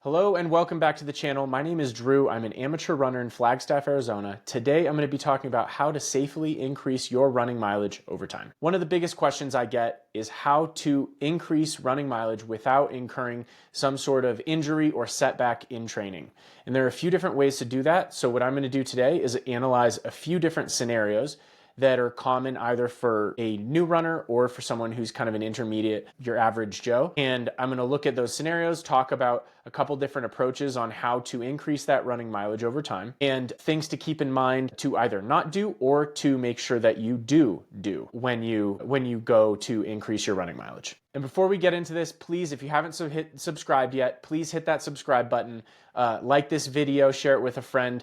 Hello and welcome back to the channel. My name is Drew. I'm an amateur runner in Flagstaff, Arizona. Today I'm going to be talking about how to safely increase your running mileage over time. One of the biggest questions I get is how to increase running mileage without incurring some sort of injury or setback in training. And there are a few different ways to do that. So what I'm going to do today is analyze a few different scenarios that are common either for a new runner or for someone who's kind of an intermediate, your average Joe. And I'm going to look at those scenarios, talk about a couple different approaches on how to increase that running mileage over time, and things to keep in mind to either not do or to make sure that you do when you go to increase your running mileage. And before we get into this, please, if you haven't subscribed yet, please hit that subscribe button, like this video, share it with a friend,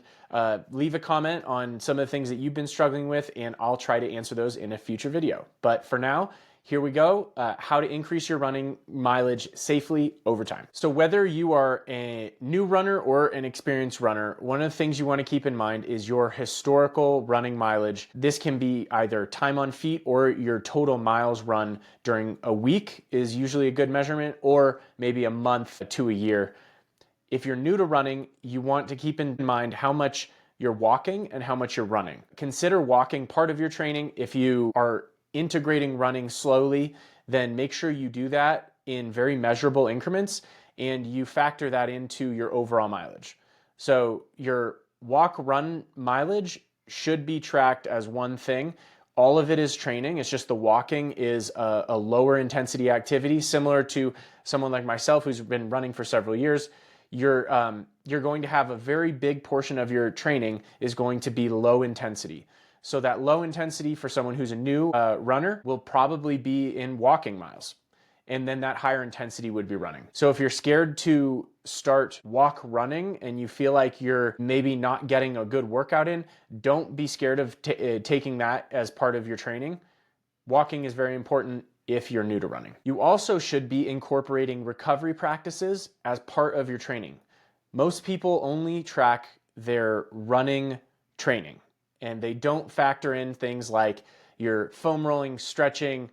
leave a comment on some of the things that you've been struggling with, and I'll try to answer those in a future video. But for now, here we go, how to increase your running mileage safely over time. So whether you are a new runner or an experienced runner, one of the things you want to keep in mind is your historical running mileage. This can be either time on feet or your total miles run during a week is usually a good measurement, or maybe a month to a year. If you're new to running, you want to keep in mind how much you're walking and how much you're running. Consider walking part of your training. If you are integrating running slowly, then make sure you do that in very measurable increments and you factor that into your overall mileage. So your walk-run mileage should be tracked as one thing. All of it is training. It's just the walking is a lower intensity activity, similar to someone like myself who's been running for several years. You're going to have a very big portion of your training is going to be low intensity. So that low intensity for someone who's a new runner will probably be in walking miles. And then that higher intensity would be running. So if you're scared to start walk running and you feel like you're maybe not getting a good workout in, don't be scared of taking that as part of your training. Walking is very important if you're new to running. You also should be incorporating recovery practices as part of your training. Most people only track their running training, and they don't factor in things like your foam rolling, stretching,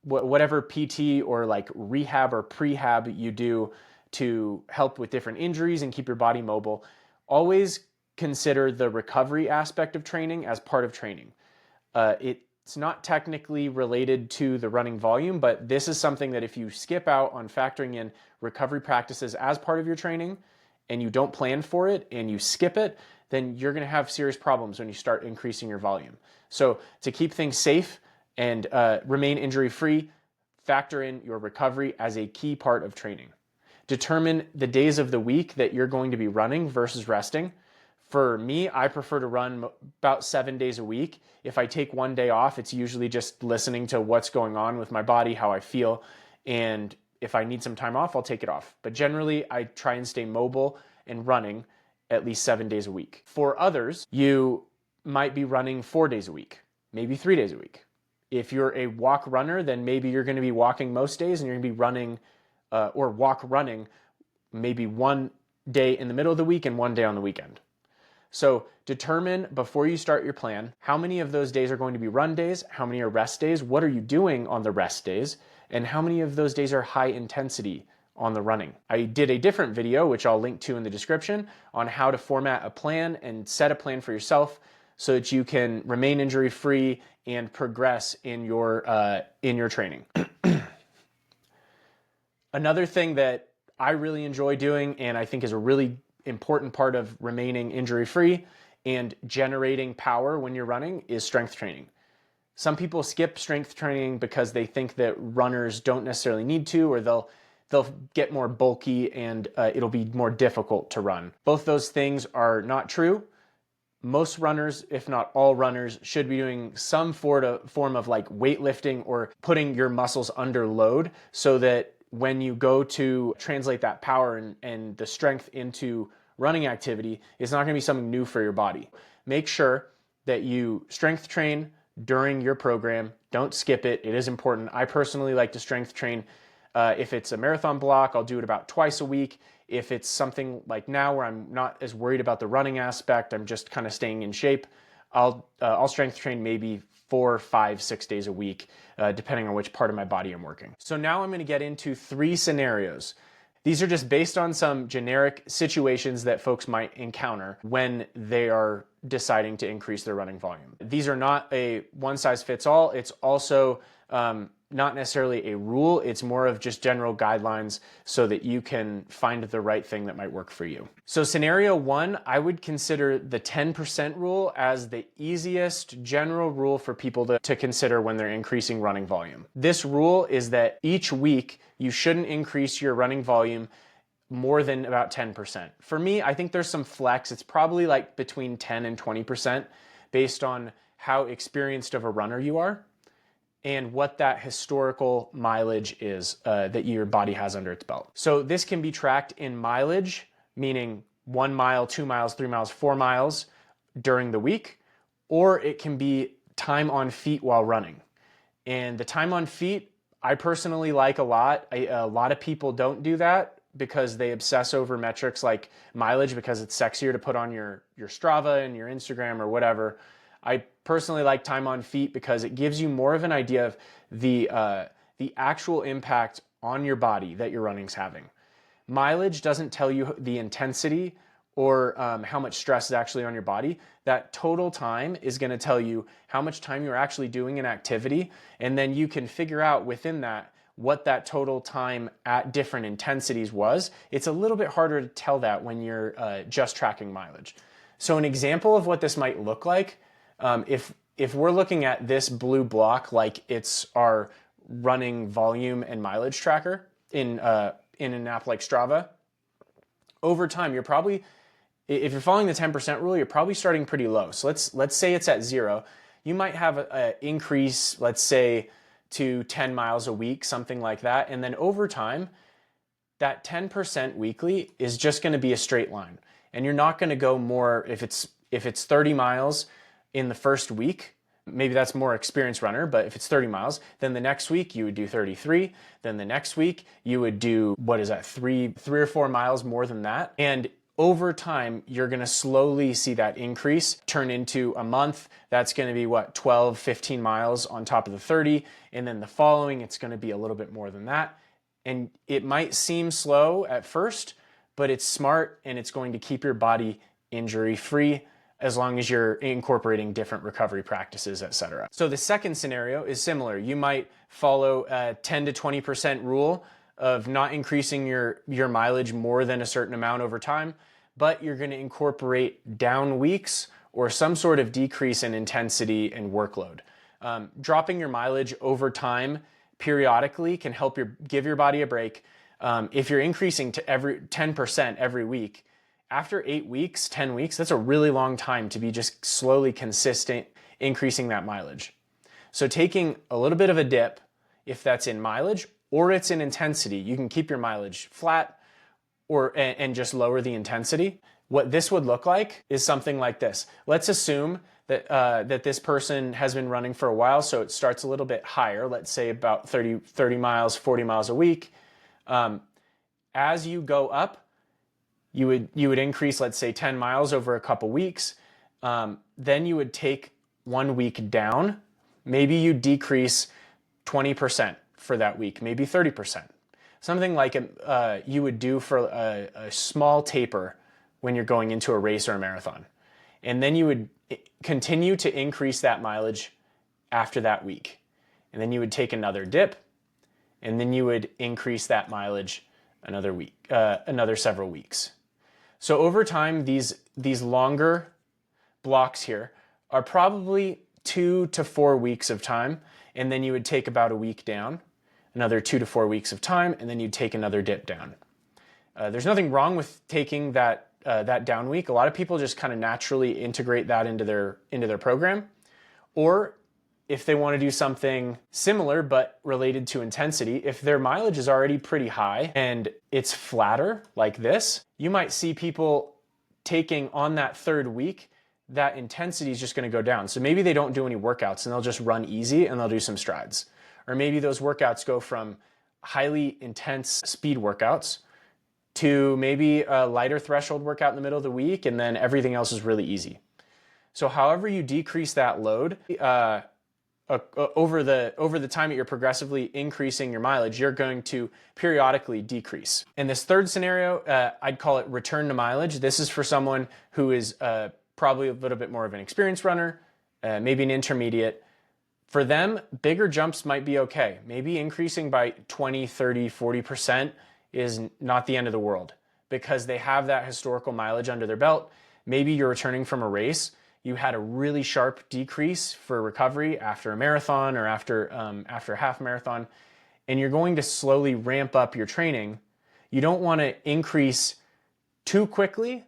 whatever PT or like rehab or prehab you do to help with different injuries and keep your body mobile. Always consider the recovery aspect of training as part of training. It's not technically related to the running volume, but this is something that if you skip out on factoring in recovery practices as part of your training and you don't plan for it and you skip it, then you're going to have serious problems when you start increasing your volume. So to keep things safe and remain injury-free, factor in your recovery as a key part of training. Determine the days of the week that you're going to be running versus resting. For me, I prefer to run about 7 days a week. If I take one day off, it's usually just listening to what's going on with my body, how I feel, and if I need some time off, I'll take it off. But generally, I try and stay mobile and running at least 7 days a week. For others, you might be running 4 days a week, maybe 3 days a week. If you're a walk runner, then maybe you're going to be walking most days and you're going to be running or walk running maybe one day in the middle of the week and one day on the weekend. So determine before you start your plan, how many of those days are going to be run days, how many are rest days, what are you doing on the rest days, and how many of those days are high intensity on the running. I did a different video, which I'll link to in the description, on how to format a plan and set a plan for yourself so that you can remain injury-free and progress in your training. Another thing that I really enjoy doing and I think is a really important part of remaining injury-free and generating power when you're running is strength training. Some people skip strength training because they think that runners don't necessarily need to, or they'll get more bulky and it'll be more difficult to run. Both those things are not true. Most runners, if not all runners, should be doing some form of like weightlifting or putting your muscles under load so that when you go to translate that power and the strength into running activity, it's not going to be something new for your body. Make sure that you strength train during your program. Don't skip it. It is important. I personally like to strength train. If it's a marathon block, I'll do it about twice a week. If it's something like now where I'm not as worried about the running aspect, I'm just kind of staying in shape, I'll strength train maybe 4, 5, 6 days a week, depending on which part of my body I'm working. So now I'm going to get into 3 scenarios These are just based on some generic situations that folks might encounter when they are deciding to increase their running volume. These are not a one size fits all. It's also not necessarily a rule. It's more of just general guidelines so that you can find the right thing that might work for you. So scenario one, I would consider the 10% rule as the easiest general rule for people to consider when they're increasing running volume. This rule is that each week you shouldn't increase your running volume more than about 10%. For me, I think there's some flex. It's probably like between 10 and 20% based on how experienced of a runner you are and what that historical mileage is that your body has under its belt. So this can be tracked in mileage, meaning 1 mile, 2 miles, 3 miles, 4 miles during the week, or it can be time on feet while running. And the time on feet, I personally like a lot. A lot of people don't do that because they obsess over metrics like mileage because it's sexier to put on your Strava and your Instagram or whatever. I personally like time on feet because it gives you more of an idea of the actual impact on your body that your running's having. Mileage doesn't tell you the intensity or how much stress is actually on your body. That total time is going to tell you how much time you're actually doing an activity, and then you can figure out within that what that total time at different intensities was. It's a little bit harder to tell that when you're just tracking mileage. So an example of what this might look like, if we're looking at this blue block like it's our running volume and mileage tracker in an app like Strava, over time you're probably, if you're following the 10% rule, you're probably starting pretty low. So let's say it's at 0. You might have an increase, let's say, to 10 miles a week, something like that. And then over time, that 10% weekly is just going to be a straight line. And you're not going to go more, if it's 30 miles in the first week, maybe that's more experienced runner, but if it's 30 miles, then the next week you would do 33. Then the next week you would do, what is that, three or 4 miles more than that. And over time, you're going to slowly see that increase turn into a month. That's going to be what, 12, 15 miles on top of the 30. And then the following, it's going to be a little bit more than that. And it might seem slow at first, but it's smart and it's going to keep your body injury free as long as you're incorporating different recovery practices, etc. So the second scenario is similar. You might follow a 10 to 20% rule of not increasing your mileage more than a certain amount over time, but you're going to incorporate down weeks or some sort of decrease in intensity and workload. Dropping your mileage over time periodically can help give your body a break. If you're increasing to 10% every week, after 8 weeks, 10 weeks, that's a really long time to be just slowly consistent increasing that mileage. So taking a little bit of a dip, if that's in mileage or it's in intensity, you can keep your mileage flat and just lower the intensity. What this would look like is something like this. Let's assume that this person has been running for a while, so it starts a little bit higher, let's say about 30 miles, 40 miles a week. As you go up, you would increase, let's say 10 miles over a couple weeks. Then you would take 1 week down. Maybe you decrease 20% for that week, maybe 30%. Something like you would do for a small taper when you're going into a race or a marathon. And then you would continue to increase that mileage after that week. And then you would take another dip, and then you would increase that mileage another several weeks. So over time, these longer blocks here are probably 2 to 4 weeks of time, and then you would take about a week down, another 2 to 4 weeks of time, and then you'd take another dip down. There's nothing wrong with taking that down week. A lot of people just kind of naturally integrate that into their program. Or if they want to do something similar but related to intensity, if their mileage is already pretty high and it's flatter like this, you might see people taking on that third week, that intensity is just going to go down. So maybe they don't do any workouts and they'll just run easy and they'll do some strides. Or maybe those workouts go from highly intense speed workouts to maybe a lighter threshold workout in the middle of the week, and then everything else is really easy. So however you decrease that load, over the time that you're progressively increasing your mileage, you're going to periodically decrease. In this third scenario, I'd call it return to mileage. This is for someone who is probably a little bit more of an experienced runner, maybe an intermediate. For them, bigger jumps might be okay. Maybe increasing by 20, 30, 40% is not the end of the world because they have that historical mileage under their belt. Maybe you're returning from a race. You had a really sharp decrease for recovery after a marathon or after a half marathon, and you're going to slowly ramp up your training. You don't want to increase too quickly,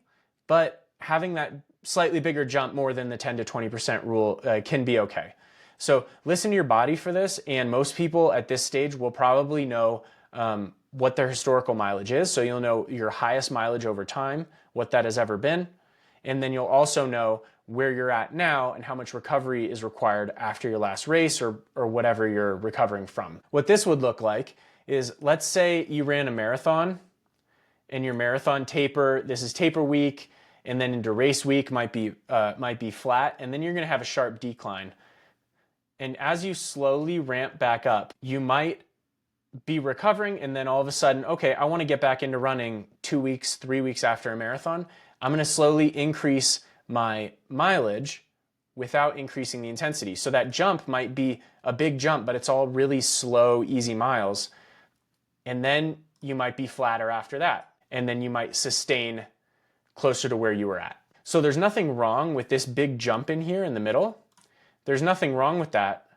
but having that slightly bigger jump more than the 10 to 20% rule can be okay. So listen to your body for this, and most people at this stage will probably know what their historical mileage is. So you'll know your highest mileage over time, what that has ever been, and then you'll also know where you're at now and how much recovery is required after your last race or whatever you're recovering from. What this would look like is, let's say you ran a marathon and your marathon taper, this is taper week, and then into race week might be flat, and then you're gonna have a sharp decline. And as you slowly ramp back up, you might be recovering and then all of a sudden, okay, I wanna get back into running 2 weeks, 3 weeks after a marathon. I'm gonna slowly increase my mileage without increasing the intensity. So that jump might be a big jump, but it's all really slow, easy miles. And then you might be flatter after that. And then you might sustain closer to where you were at. So there's nothing wrong with this big jump in here in the middle. There's nothing wrong with that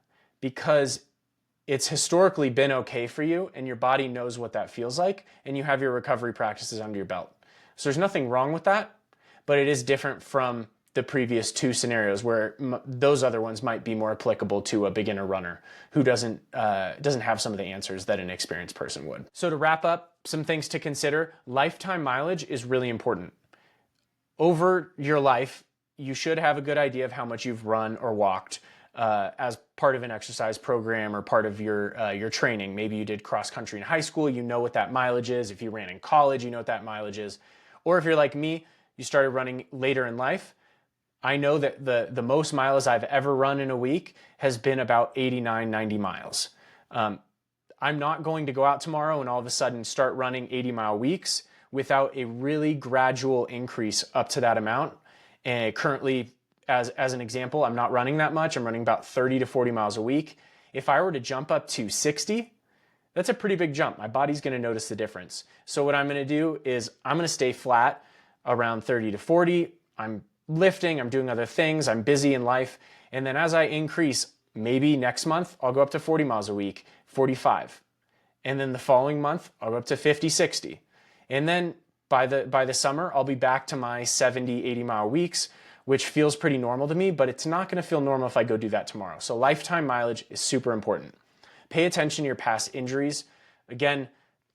because it's historically been okay for you and your body knows what that feels like and you have your recovery practices under your belt. So there's nothing wrong with that. But it is different from the previous two scenarios where those other ones might be more applicable to a beginner runner who doesn't have some of the answers that an experienced person would. So to wrap up, some things to consider. Lifetime mileage is really important. Over your life, you should have a good idea of how much you've run or walked as part of an exercise program or part of your training. Maybe you did cross country in high school, you know what that mileage is. If you ran in college, you know what that mileage is. Or if you're like me, you started running later in life. I know that the most miles I've ever run in a week has been about 89, 90 miles. I'm not going to go out tomorrow and all of a sudden start running 80-mile weeks without a really gradual increase up to that amount. And currently, as an example, I'm not running that much. I'm running about 30 to 40 miles a week. If I were to jump up to 60, that's a pretty big jump. My body's gonna notice the difference. So what I'm gonna do is I'm gonna stay flat around 30 to 40. I'm lifting, I'm doing other things, I'm busy in life. And then as I increase, maybe next month, I'll go up to 40 miles a week, 45. And then the following month, I'll go up to 50, 60. And then by the summer, I'll be back to my 70, 80-mile weeks, which feels pretty normal to me, but it's not gonna feel normal if I go do that tomorrow. So lifetime mileage is super important. Pay attention to your past injuries. Again,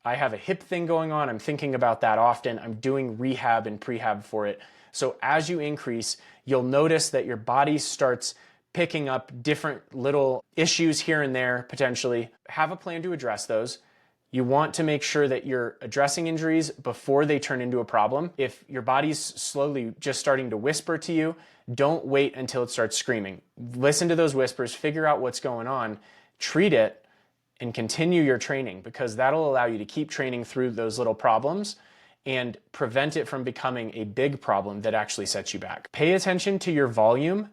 I have a hip thing going on. I'm thinking about that often. I'm doing rehab and prehab for it. So as you increase, you'll notice that your body starts picking up different little issues here and there, potentially. Have a plan to address those. You want to make sure that you're addressing injuries before they turn into a problem. If your body's slowly just starting to whisper to you, don't wait until it starts screaming. Listen to those whispers, figure out what's going on, treat it, and continue your training, because that'll allow you to keep training through those little problems and prevent it from becoming a big problem that actually sets you back. Pay attention to your volume,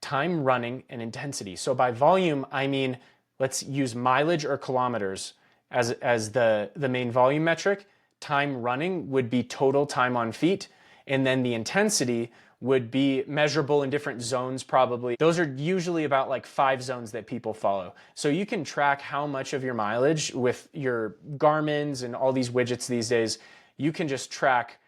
time running, and intensity. So by volume, I mean, let's use mileage or kilometers as the main volume metric. Time running would be total time on feet, and then the intensity would be measurable in different zones probably. Those are usually about like 5 zones that people follow. So you can track how much of your mileage with your Garmin's and all these widgets these days. You can just track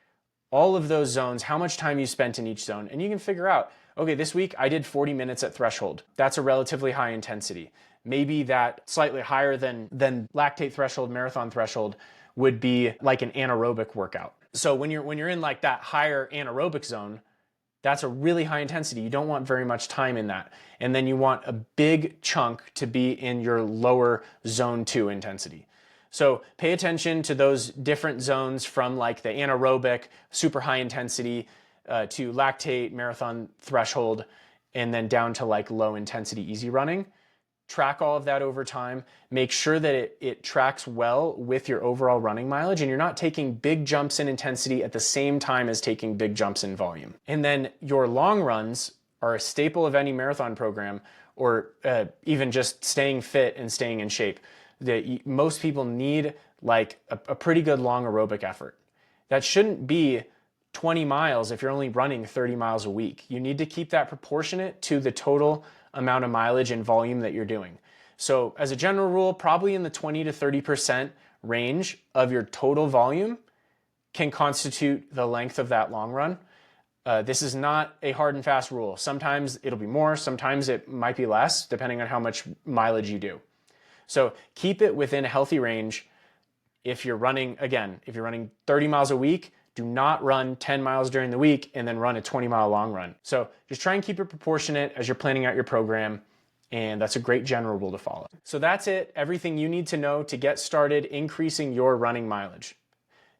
all of those zones, how much time you spent in each zone, and you can figure out, okay, this week I did 40 minutes at threshold. That's a relatively high intensity. Maybe that slightly higher than lactate threshold, marathon threshold would be like an anaerobic workout. So when you're in like that higher anaerobic zone, that's a really high intensity. You don't want very much time in that. And then you want a big chunk to be in your lower zone 2 intensity. So pay attention to those different zones from like the anaerobic, super high intensity, to lactate, marathon threshold, and then down to like low intensity, easy running. track all of that over time, make sure that it tracks well with your overall running mileage, and you're not taking big jumps in intensity at the same time as taking big jumps in volume. And then your long runs are a staple of any marathon program, or even just staying fit and staying in shape. Most people need like a pretty good long aerobic effort. That shouldn't be 20 miles if you're only running 30 miles a week. You need to keep that proportionate to the total amount of mileage and volume that you're doing. So as a general rule, probably in the 20 to 30% range of your total volume can constitute the length of that long run. This is not a hard and fast rule. Sometimes it'll be more, sometimes it might be less, depending on how much mileage you do. So keep it within a healthy range. If you're running 30 miles a week, do not run 10 miles during the week and then run a 20-mile long run. So just try and keep it proportionate as you're planning out your program, and that's a great general rule to follow. So that's it, everything you need to know to get started increasing your running mileage.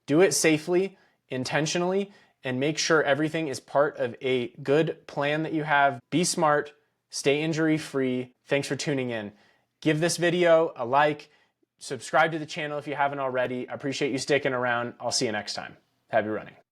Do it safely, intentionally, and make sure everything is part of a good plan that you have. Be smart, stay injury-free. Thanks for tuning in. Give this video a like, subscribe to the channel if you haven't already. I appreciate you sticking around. I'll see you next time. Happy running.